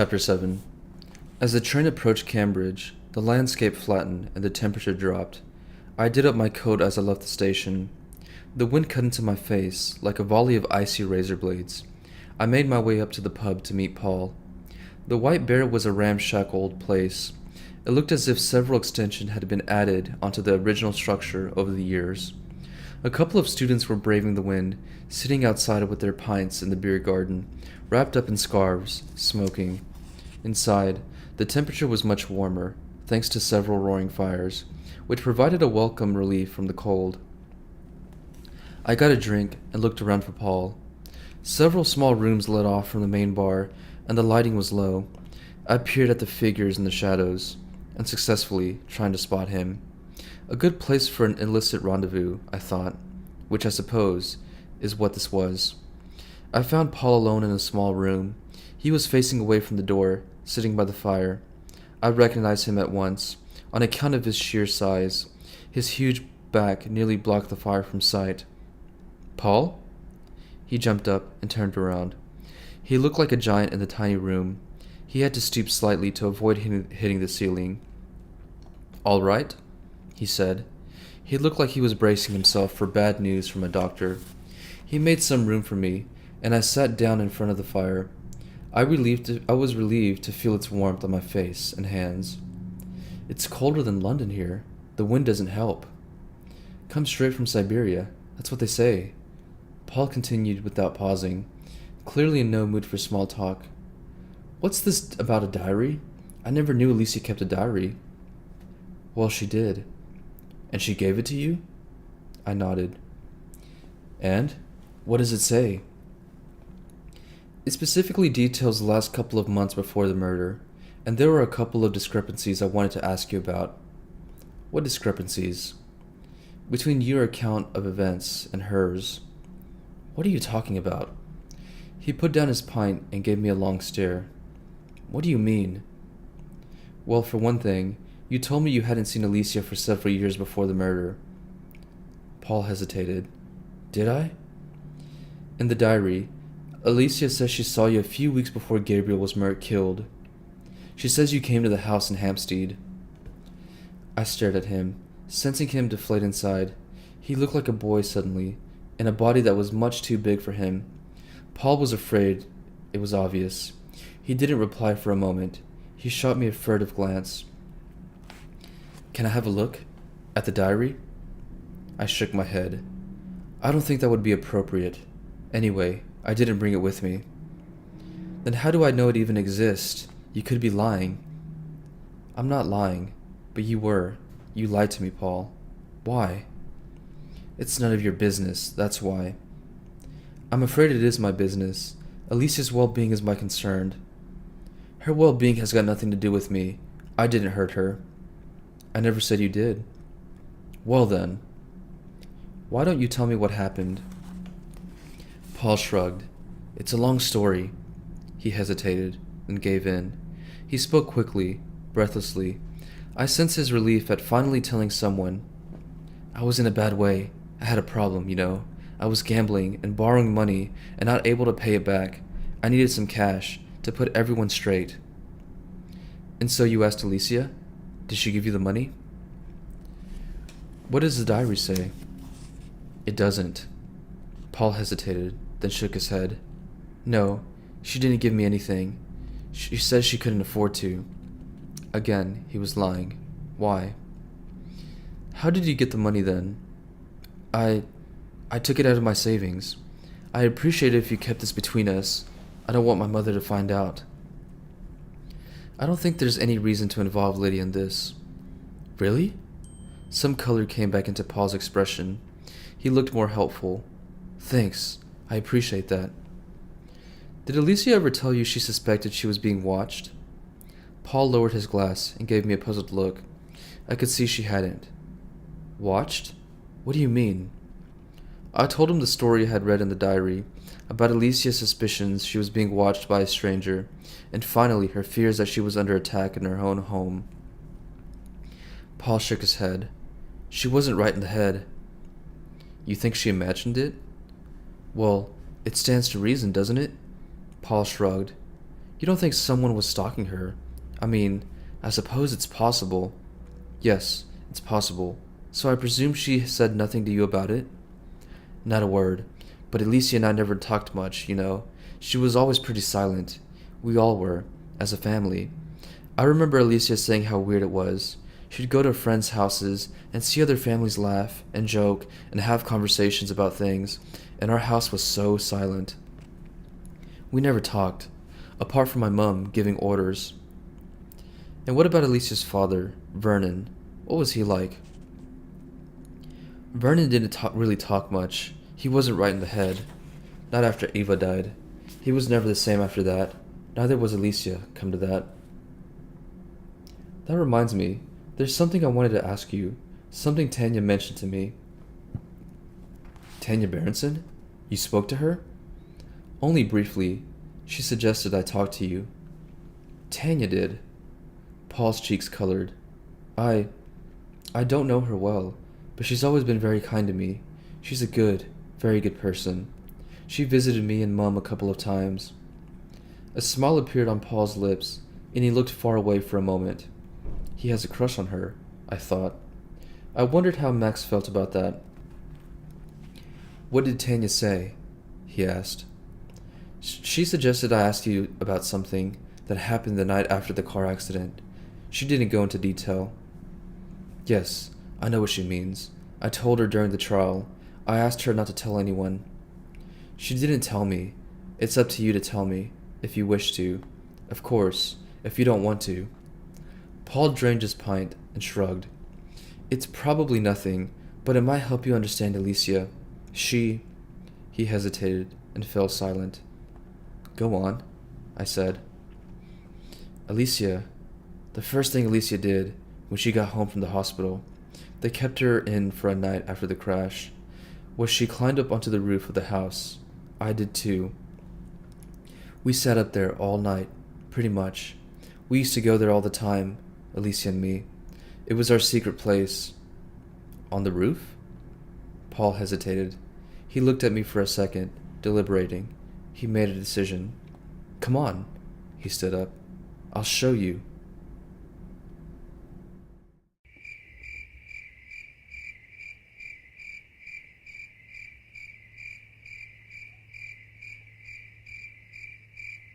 Chapter 7. As the train approached Cambridge, the landscape flattened and the temperature dropped. I did up my coat as I left the station. The wind cut into my face like a volley of icy razor blades. I made my way up to the pub to meet Paul. The White Bear was a ramshackle old place. It looked as if several extensions had been added onto the original structure over the years. A couple of students were braving the wind, sitting outside with their pints in the beer garden, wrapped up in scarves, smoking. Inside, the temperature was much warmer, thanks to several roaring fires, which provided a welcome relief from the cold. I got a drink and looked around for Paul. Several small rooms led off from the main bar, and the lighting was low. I peered at the figures in the shadows, unsuccessfully trying to spot him. A good place for an illicit rendezvous, I thought, which I suppose is what this was. I found Paul alone in a small room. He was facing away from the door, sitting by the fire. I recognized him at once, on account of his sheer size. His huge back nearly blocked the fire from sight. "Paul?" He jumped up and turned around. He looked like a giant in the tiny room. He had to stoop slightly to avoid hitting the ceiling. "All right?" he said. He looked like he was bracing himself for bad news from a doctor. He made some room for me, and I sat down in front of the fire. I was relieved to feel its warmth on my face and hands. "It's colder than London here. The wind doesn't help." "Come straight from Siberia. That's what they say." Paul continued without pausing, clearly in no mood for small talk. "What's this about a diary? I never knew Alicia kept a diary." "Well, she did." "And she gave it to you?" I nodded. "And? What does it say?" "It specifically details the last couple of months before the murder, and there were a couple of discrepancies I wanted to ask you about." "What discrepancies?" "Between your account of events and hers." "What are you talking about?" He put down his pint and gave me a long stare. "What do you mean?" "Well, for one thing, you told me you hadn't seen Alicia for several years before the murder." Paul hesitated. "Did I?" "In the diary, Alicia says she saw you a few weeks before Gabriel was killed. She says you came to the house in Hampstead." I stared at him, sensing him deflate inside. He looked like a boy suddenly, in a body that was much too big for him. Paul was afraid, it was obvious. He didn't reply for a moment. He shot me a furtive glance. "Can I have a look? At the diary?" I shook my head. "I don't think that would be appropriate. Anyway, I didn't bring it with me." "Then how do I know it even exists? You could be lying." "I'm not lying, but you were. You lied to me, Paul." "Why?" "It's none of your business, that's why." "I'm afraid it is my business. Alicia's well-being is my concern." "Her well-being has got nothing to do with me. I didn't hurt her." "I never said you did." "Well then, why don't you tell me what happened?" Paul shrugged. "It's a long story." He hesitated, then gave in. He spoke quickly, breathlessly. I sensed his relief at finally telling someone. "I was in a bad way. I had a problem, you know. I was gambling and borrowing money and not able to pay it back. I needed some cash to put everyone straight." "And so you asked Alicia? Did she give you the money?" "What does the diary say?" "It doesn't." Paul hesitated, then shook his head. "No, she didn't give me anything. She says she couldn't afford to." Again, he was lying. Why? "How did you get the money then?" I took it out of my savings. I'd appreciate it if you kept this between us. I don't want my mother to find out." "I don't think there's any reason to involve Lydia in this." "Really?" Some color came back into Paul's expression. He looked more helpful. "Thanks. I appreciate that." "Did Alicia ever tell you she suspected she was being watched?" Paul lowered his glass and gave me a puzzled look. I could see she hadn't. "Watched? What do you mean?" I told him the story I had read in the diary, about Alicia's suspicions she was being watched by a stranger, and finally her fears that she was under attack in her own home. Paul shook his head. "She wasn't right in the head." "You think she imagined it?" "Well, it stands to reason, doesn't it?" Paul shrugged. You don't think someone was stalking her? I mean, I suppose it's possible. Yes, it's possible. So I presume she said nothing to you about it? Not a word. But Alicia and I never talked much, you know. She was always pretty silent. We all were, as a family. I remember Alicia saying how weird it was. She'd go to friends' houses and see other families laugh and joke and have conversations about things, and our house was so silent. We never talked, apart from my mum giving orders. And what about Alicia's father, Vernon? What was he like? Vernon didn't really talk much. He wasn't right in the head. Not after Eva died. He was never the same after that. Neither was Alicia, come to that. That reminds me, there's something I wanted to ask you. Something Tanya mentioned to me. Tanya Berenson? You spoke to her? Only briefly. She suggested I talk to you. Tanya did. Paul's cheeks colored. I don't know her well, but she's always been very kind to me. She's a good, very good person. She visited me and Mum a couple of times. A smile appeared on Paul's lips, and he looked far away for a moment. He has a crush on her, I thought. I wondered how Max felt about that. What did Tanya say? He asked. She suggested I ask you about something that happened the night after the car accident. She didn't go into detail. Yes, I know what she means. I told her during the trial. I asked her not to tell anyone. She didn't tell me. It's up to you to tell me, if you wish to. Of course, if you don't want to. Paul drained his pint and shrugged. It's probably nothing, but it might help you understand Alicia. He hesitated and fell silent. Go on, I said. Alicia, the first thing Alicia did when she got home from the hospital, they kept her in for a night after the crash, was she climbed up onto the roof of the house. I did too. We sat up there all night, pretty much. We used to go there all the time, Alicia and me. It was our secret place. On the roof? Paul hesitated. He looked at me for a second, deliberating. He made a decision. Come on. He stood up. I'll show you.